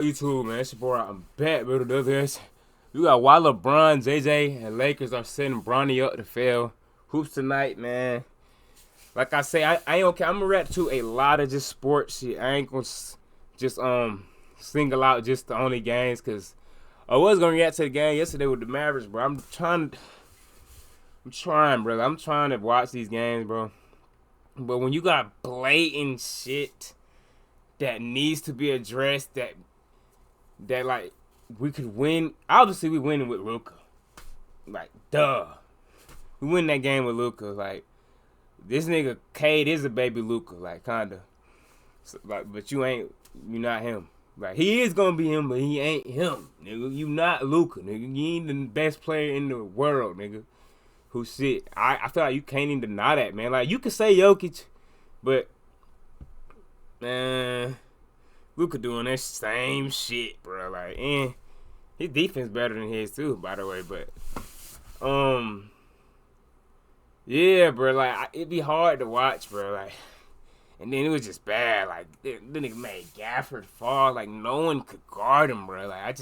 YouTube, man. It's your boy. I'm back, bro. To this. You got why LeBron, JJ, and Lakers are sending Bronny up to fail. Hoops tonight, man. Like I say, I ain't okay. I'm gonna react to a lot of just sports shit. I ain't gonna just single out just the only games, cause I was gonna react to the game yesterday with the Mavericks, bro. I'm trying, brother. I'm trying to watch these games, bro. But when you got blatant shit that needs to be addressed, that like we could win. Obviously, we winning with Luka. Like, duh. We win that game with Luka. Like, this nigga Cade is a baby Luka. Like, kinda. So, like, but you're not him. Like, he is gonna be him, but he ain't him, nigga. You not Luka, nigga. You ain't the best player in the world, nigga. Who shit? I feel like you can't even deny that, man. Like, you could say Jokic, but man, Luka doing that same shit, bro. Like, his defense better than his too, by the way. But yeah, bro. Like, it'd be hard to watch, bro. Like, and then it was just bad. Like, the nigga made Gafford fall. Like, no one could guard him, bro. Like,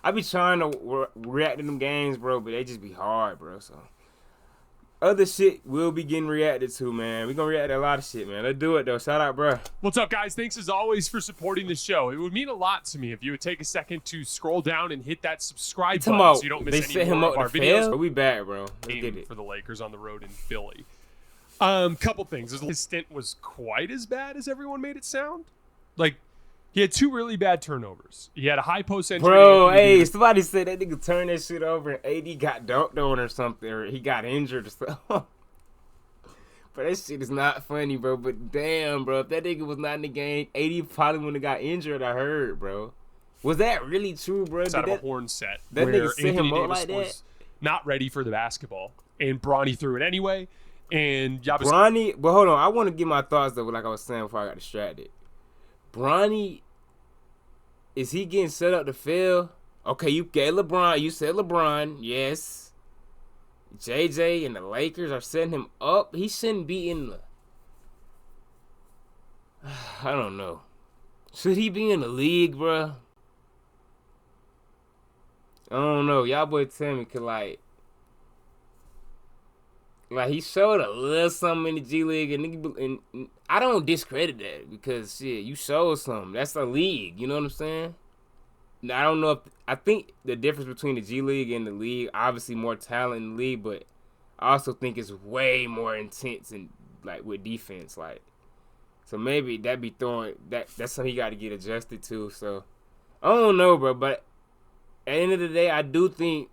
I be trying to react to them games, bro, but they just be hard, bro. So other shit will be getting reacted to, man. We gonna react to a lot of shit, man. Let's do it, though. Shout out, bro. What's up, guys? Thanks, as always, for supporting the show. It would mean a lot to me if you would take a second to scroll down and hit that subscribe button so you don't miss any more of our videos. But we back, bro. Let's get it. For the Lakers on the road in Philly. Couple things. His stint was quite as bad as everyone made it sound. Like, he had two really bad turnovers. He had a high post entry. Bro, hey, somebody said that nigga turned that shit over and AD got dunked on or something, or he got injured or something. But that shit is not funny, bro. But damn, bro, if that nigga was not in the game, AD probably wouldn't have got injured, I heard, bro. Was that really true, bro? It's out of a horn set. That where nigga set Anthony him up Davis like that? was not ready for the basketball. And Bronny threw it anyway. And Bronny, but hold on. I want to get my thoughts, though, like I was saying before I got distracted. Bronny, is he getting set up to fail? Okay, you get LeBron. You said LeBron, yes. JJ and the Lakers are setting him up. He shouldn't be in the... I don't know. Should he be in the league, bro? I don't know. Y'all boy tell me, cause like he showed a little something in the G League, and I don't discredit that, because shit, you showed something. That's a league, you know what I'm saying? Now, I don't know if I think the difference between the G League and the league, obviously more talent in the league, but I also think it's way more intense and like with defense, like, so maybe that be throwing that's something he got to get adjusted to. So I don't know, bro, but at the end of the day, I do think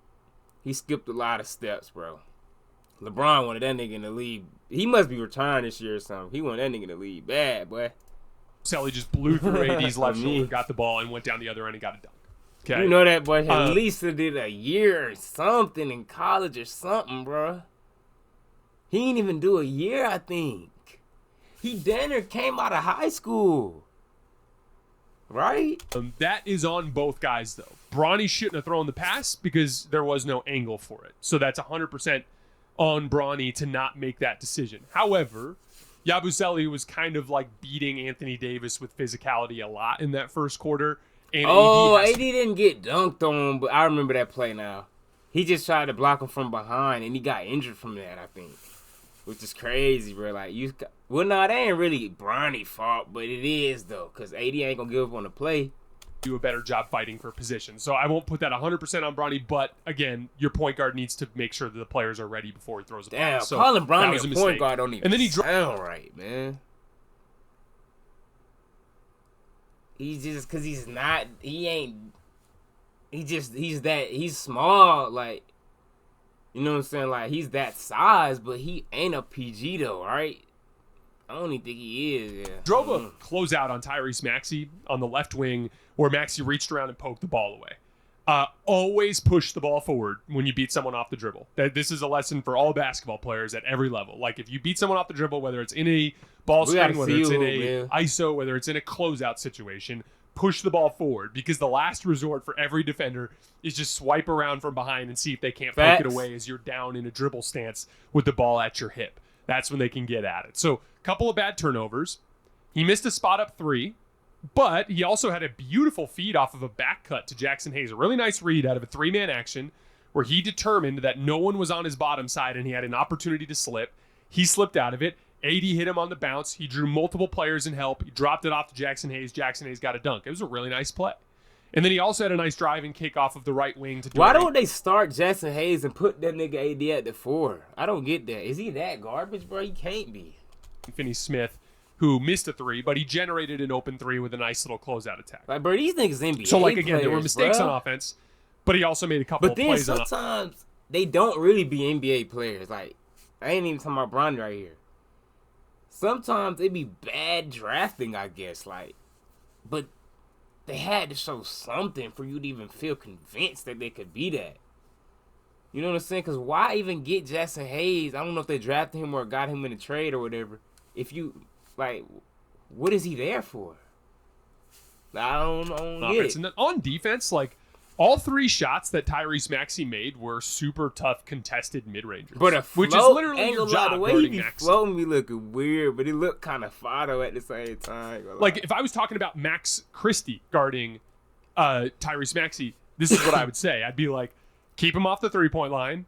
he skipped a lot of steps, bro. LeBron wanted that nigga in the league. He must be retiring this year or something. He wanted that nigga in the league bad, boy. Sally just blew through AD's left shoulder, got the ball, and went down the other end and got a dunk. Okay. You know that boy at least did a year or something in college or something, bro. He didn't even do a year, I think. He damn came out of high school. Right? That is on both guys, though. Bronny shouldn't have thrown the pass because there was no angle for it. So that's 100% on Bronny to not make that decision. However, Yabusele was kind of like beating Anthony Davis with physicality a lot in that first quarter. And AD didn't get dunked on, but I remember that play now. He just tried to block him from behind, and he got injured from that, I think. Which is crazy, bro. Like, that ain't really Bronny's fault, but it is, though, because AD ain't going to give up on the play. Do a better job fighting for position. So I won't put that 100% on Bronny, but again, your point guard needs to make sure that the players are ready before he throws a pass. So calling Bronny a point guard don't even sound right, man. He's just, because he's small, like, you know what I'm saying? Like, he's that size, but he ain't a PG, though, right? I don't even think he is, yeah. Drove a closeout on Tyrese Maxey on the left wing where Maxey reached around and poked the ball away. Always push the ball forward when you beat someone off the dribble. This is a lesson for all basketball players at every level. Like, if you beat someone off the dribble, whether it's in a ball screen, whether it's in a ISO, whether it's in a closeout situation, push the ball forward, because the last resort for every defender is just swipe around from behind and see if they can't poke it away as you're down in a dribble stance with the ball at your hip. That's when they can get at it. So, couple of bad turnovers. He missed a spot up three. But he also had a beautiful feed off of a back cut to Jackson Hayes. A really nice read out of a 3-man action where he determined that no one was on his bottom side and he had an opportunity to slip. He slipped out of it. AD hit him on the bounce. He drew multiple players in help. He dropped it off to Jackson Hayes. Jackson Hayes got a dunk. It was a really nice play. And then he also had a nice drive and kick off of the right wing to Dorian. Why don't they start Jackson Hayes and put that nigga AD at the 4? I don't get that. Is he that garbage, bro? He can't be. Finney-Smith, who missed a 3, but he generated an open 3 with a nice little closeout attack. Like, bro, these niggas NBA So, like, again, there were players, mistakes bro. on offense, but he also made a couple But of then plays on sometimes they don't really be NBA players. Like, I ain't even talking about Bronny right here. Sometimes it be bad drafting, I guess. Like, but they had to show something for you to even feel convinced that they could be that. You know what I'm saying? Because why even get Jackson Hayes? I don't know if they drafted him or got him in a trade or whatever. If you, like, what is he there for? I don't get it. And then on defense, like, all 3 shots that Tyrese Maxey made were super tough contested mid-rangers. But a which is float, literally ain't your gonna lie, job the way he guarding be Maxey. floating be looking weird, but he looked kind of fado at the same time. Like, if I was talking about Max Christie guarding Tyrese Maxey, this is what I would say. I'd be like, keep him off the 3-point line,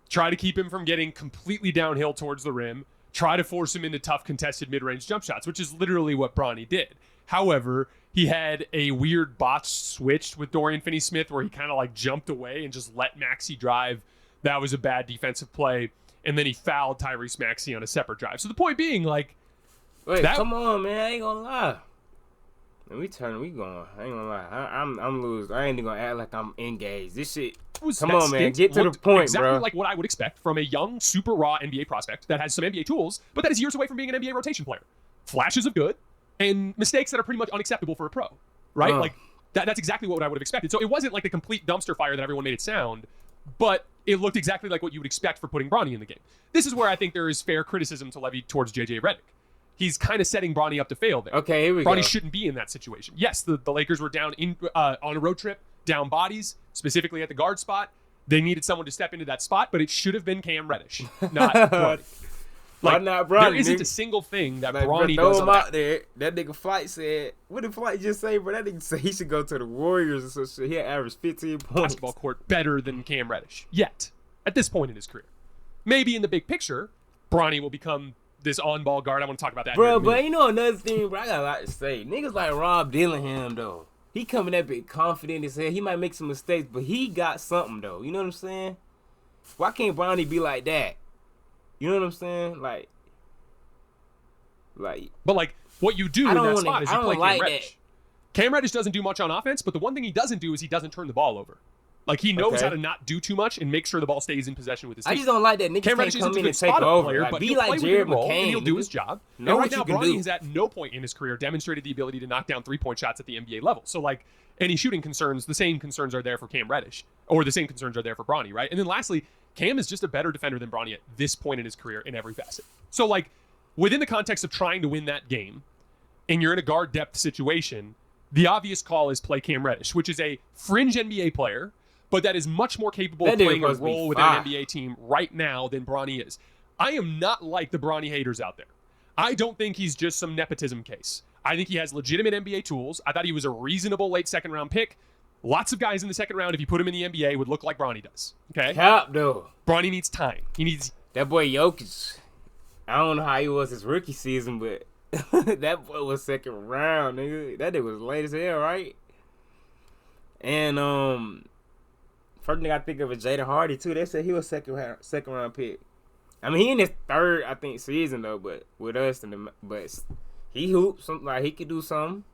try to keep him from getting completely downhill towards the rim, try to force him into tough contested mid-range jump shots, which is literally what Bronny did. However, he had a weird botched switch with Dorian Finney-Smith where he kind of like jumped away and just let Maxey drive. That was a bad defensive play. And then he fouled Tyrese Maxey on a separate drive. So the point being, like, wait, come on, man, I ain't gonna lie. We going. I ain't gonna lie. I'm losing. I ain't even gonna act like I'm engaged. This shit. Come on, man. Get to the point, exactly bro. Like what I would expect from a young, super raw NBA prospect that has some NBA tools, but that is years away from being an NBA rotation player. Flashes of good and mistakes that are pretty much unacceptable for a pro, right? Like that's exactly what I would have expected. So it wasn't like the complete dumpster fire that everyone made it sound, but it looked exactly like what you would expect for putting Bronny in the game. This is where I think there is fair criticism to levy towards JJ Redick. He's kind of setting Bronny up to fail there. Okay, here we go. Bronny shouldn't be in that situation. Yes, the Lakers were down on a road trip, down bodies, specifically at the guard spot. They needed someone to step into that spot, but it should have been Cam Reddish, not Bronny. Why not Bronny? There isn't nigga? a single thing that Like, Bronny bro, does throw him on out there. That nigga Flight said, what did Flight just say, bro? That nigga said he should go to the Warriors or some shit. He had averaged 15 points. basketball court better than Cam Reddish yet at this point in his career. Maybe in the big picture, Bronny will become this on-ball guard. I want to talk about that. Bro, but you know another thing, bro, I got a lot to say. Niggas like Rob Dillingham, though. He coming that bit confident as hell. He might make some mistakes, but he got something, though. You know what I'm saying? Why can't Bronny be like that? You know what I'm saying? Like, but like what you do in that spot is you play Cam Reddish. Cam Reddish doesn't do much on offense, but the one thing he doesn't do is he doesn't turn the ball over. Like he knows how to not do too much and make sure the ball stays in possession with his team. I just don't like that niggas Cam Reddish can't come isn't in a and good take spot-up over. player, Like, but be he'll like play Jared with the ball McCain. and he'll do his job. Know And what right now, you can Bronny do. has at no point in his career demonstrated the ability to knock down 3-point shots at the NBA level. So like any shooting concerns, the same concerns are there for Cam Reddish, or the same concerns are there for Bronny, right? And then lastly, Cam is just a better defender than Bronny at this point in his career in every facet. So like within the context of trying to win that game, and you're in a guard depth situation, the obvious call is play Cam Reddish, which is a fringe NBA player, but that is much more capable of playing a role within an NBA team right now than Bronny is. I am not like the Bronny haters out there. I don't think he's just some nepotism case. I think he has legitimate NBA tools. I thought he was a reasonable late second round pick. Lots of guys in the second round, if you put him in the NBA, would look like Bronny does. Okay? Cap, though. Bronny needs time. He needs... That boy Jokic, I don't know how he was his rookie season, but that boy was second round, nigga. That nigga was late as hell, right? And first thing I think of is Jaden Hardy too. They said he was second round pick. I mean, he in his third, I think, season though, but with us but he hoops something like he could do something.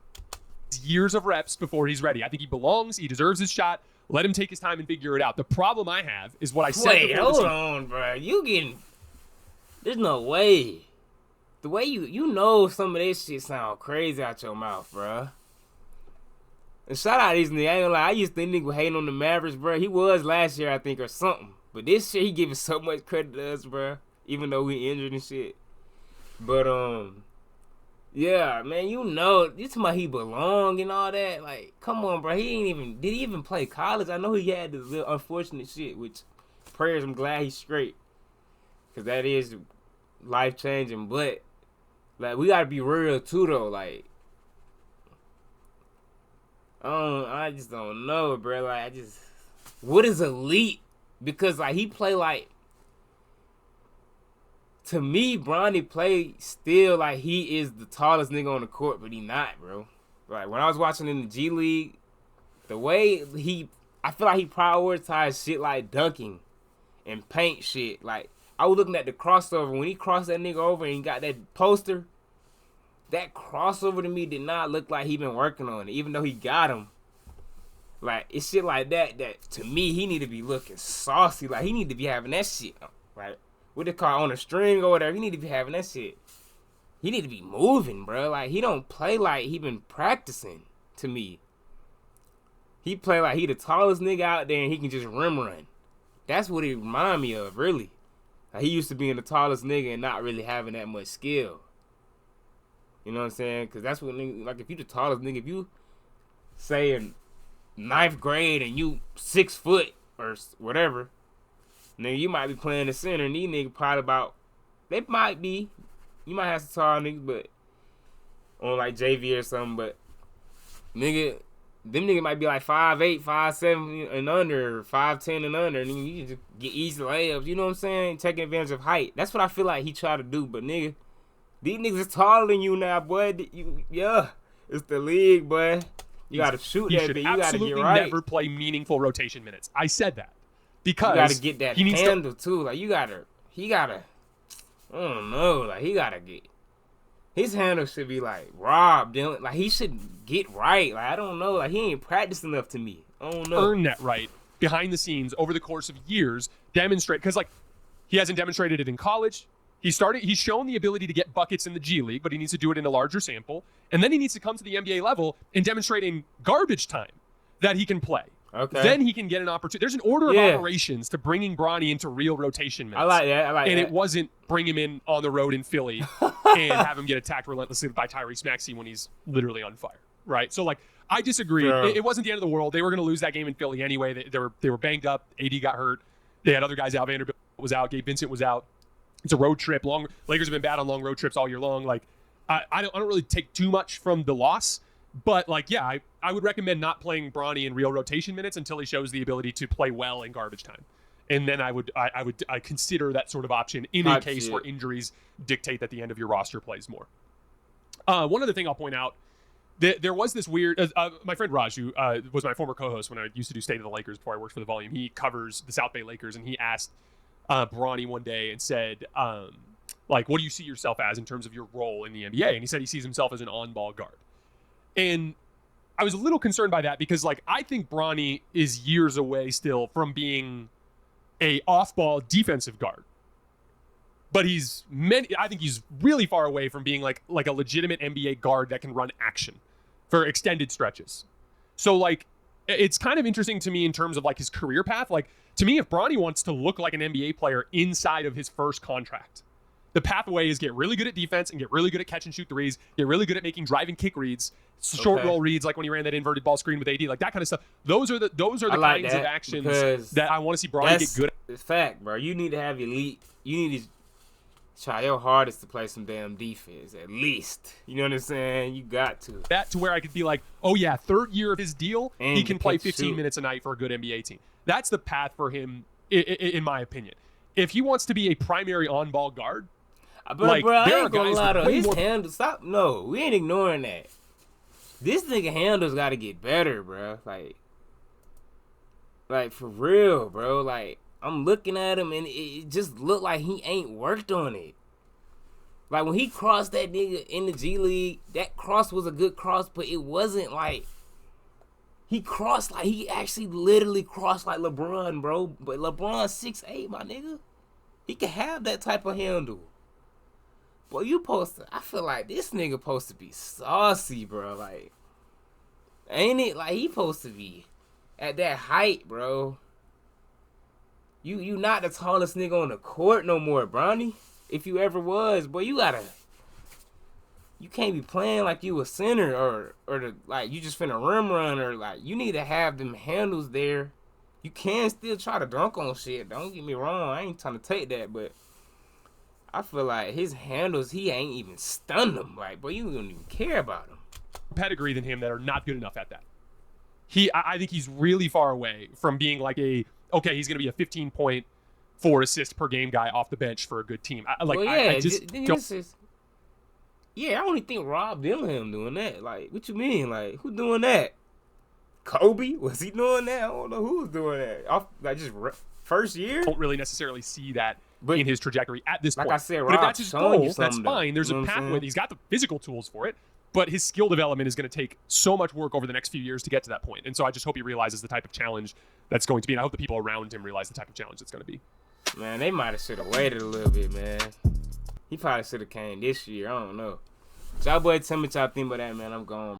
Years of reps before he's ready. I think he belongs. He deserves his shot. Let him take his time and figure it out. The problem I have is what I said. Wait, hold on, bro. You getting? There's no way. The way you know some of this shit sound crazy out your mouth, bro. And shout out these niggas. I ain't gonna lie. I used to think niggas were hating on the Mavericks, bro. He was last year, I think, or something. But this year, he giving so much credit to us, bro. Even though we injured and shit. But yeah, man. You know, you talking about he belong and all that. Like, come on, bro. He ain't even. Did he even play college? I know he had this little unfortunate shit. Which prayers. I'm glad he's straight. Cause that is life changing. But like, we gotta be real too, though. Like, I just don't know, bro. Like, what is elite? Because like he play like, to me, Bronny play still like he is the tallest nigga on the court, but he not, bro. Like when I was watching in the G League, the way I feel like he prioritized shit like dunking and paint shit. Like I was looking at the crossover when he crossed that nigga over and he got that poster. That crossover to me did not look like he been working on it, even though he got him. Like it's shit like that to me he need to be looking saucy. Like he need to be having that shit. Like what they call on a string or whatever. He need to be having that shit. He need to be moving, bro. Like he don't play like he been practicing. To me, he play like he the tallest nigga out there and he can just rim run. That's what he remind me of, really. Like he used to being the tallest nigga and not really having that much skill. You know what I'm saying? Because that's what nigga, like if you the tallest nigga, if you say in 9th grade and you 6 foot or whatever, nigga, you might be playing the center and these niggas probably about, they might be, you might have some tall niggas, but on like JV or something, but nigga, them niggas might be like 5'8", 5'7" and under, 5'10" and under, and you can just get easy layups, you know what I'm saying? Taking advantage of height. That's what I feel like he try to do, but nigga, these niggas is taller than you now, boy. Yeah, it's the league, boy. You gotta shoot that bitch. You gotta get right. He should absolutely never play meaningful rotation minutes. I said that because you gotta get that handle too. Like he gotta. I don't know. Like he gotta get. His handle should be like Rob Dylan. Like he should get right. Like I don't know. Like he ain't practiced enough to me. I don't know. Earn that right behind the scenes over the course of years. Demonstrate, because like he hasn't demonstrated it in college. He's shown the ability to get buckets in the G League, but he needs to do it in a larger sample. And then he needs to come to the NBA level and demonstrate in garbage time that he can play. Okay. Then he can get an opportunity. There's an order of operations to bringing Bronny into real rotation minutes. I like that. And it wasn't bring him in on the road in Philly and have him get attacked relentlessly by Tyrese Maxey when he's literally on fire, right? So, like, I disagree. Yeah. It wasn't the end of the world. They were going to lose that game in Philly anyway. They were banged up. AD got hurt. They had other guys out. Vanderbilt was out. Gabe Vincent was out. It's a road trip. Lakers have been bad on long road trips all year long. Like, I don't really take too much from the loss, but like, yeah, I would recommend not playing Bronny in real rotation minutes until he shows the ability to play well in garbage time, and then I would consider that sort of option in a case where injuries dictate that the end of your roster plays more. One other thing I'll point out, there was this weird. My friend Raj, who was my former co-host when I used to do State of the Lakers before I worked for the Volume, he covers the South Bay Lakers, and he asked Bronny one day and said, like, what do you see yourself as in terms of your role in the NBA? And he said he sees himself as an on-ball guard. And I was a little concerned by that because, like, I think Bronny is years away still from being a off-ball defensive guard. But I think he's really far away from being like a legitimate NBA guard that can run action for extended stretches. So, like, it's kind of interesting to me in terms of, like, his career path. Like, to me, if Bronny wants to look like an NBA player inside of his first contract, the pathway is get really good at defense and get really good at catch and shoot threes, get really good at making driving kick reads, short roll reads, like when he ran that inverted ball screen with AD, like that kind of stuff. Those are the kinds of actions that I want to see Bronny get good at. It's fact, bro. You need to have elite. You need to try your hardest to play some damn defense, at least. You know what I'm saying? You got to. That to where I could be like, oh yeah, third year of his deal, and he can play 15 minutes a night for a good NBA team. That's the path for him, in my opinion. If he wants to be a primary on-ball guard, but like, bro, I ain't gonna lie to his handle. Stop. No, we ain't ignoring that. This nigga handles got to get better, bro. Like for real, bro. Like I'm looking at him and it just looked like he ain't worked on it. Like when he crossed that nigga in the G League, that cross was a good cross, but it wasn't like he crossed like he actually literally crossed like LeBron, bro. But LeBron 6'8", my nigga. He can have that type of handle. Boy, I feel like this nigga supposed to be saucy, bro. Like, ain't it? Like, he supposed to be at that height, bro. You not the tallest nigga on the court no more, Bronny. If you ever was, boy, you can't be playing like you a center or like you just finna rim run or like you need to have them handles there. You can still try to dunk on shit. Don't get me wrong. I ain't trying to take that, but I feel like his handles, he ain't even stunned them. Like, boy, you don't even care about him. Pedigree than him that are not good enough at that. I think he's really far away from being like he's going to be a 15-point, 4 assist per game guy off the bench for a good team. I just don't. I only think Rob Dillingham doing that. Like, what you mean? Like, who doing that? Kobe? Was he doing that? I don't know who's doing that. First year? Don't really necessarily see that in his trajectory at this point. Like I said, but if Rob that's his goal, that's fine. There's a pathway. He's got the physical tools for it, but his skill development is going to take so much work over the next few years to get to that point. And so I just hope he realizes the type of challenge that's going to be, and I hope the people around him realize the type of challenge it's going to be. Man, they might have should have waited a little bit, man. He probably should have came this year. I don't know. So y'all boy, tell me what y'all think about that, man. I'm gone.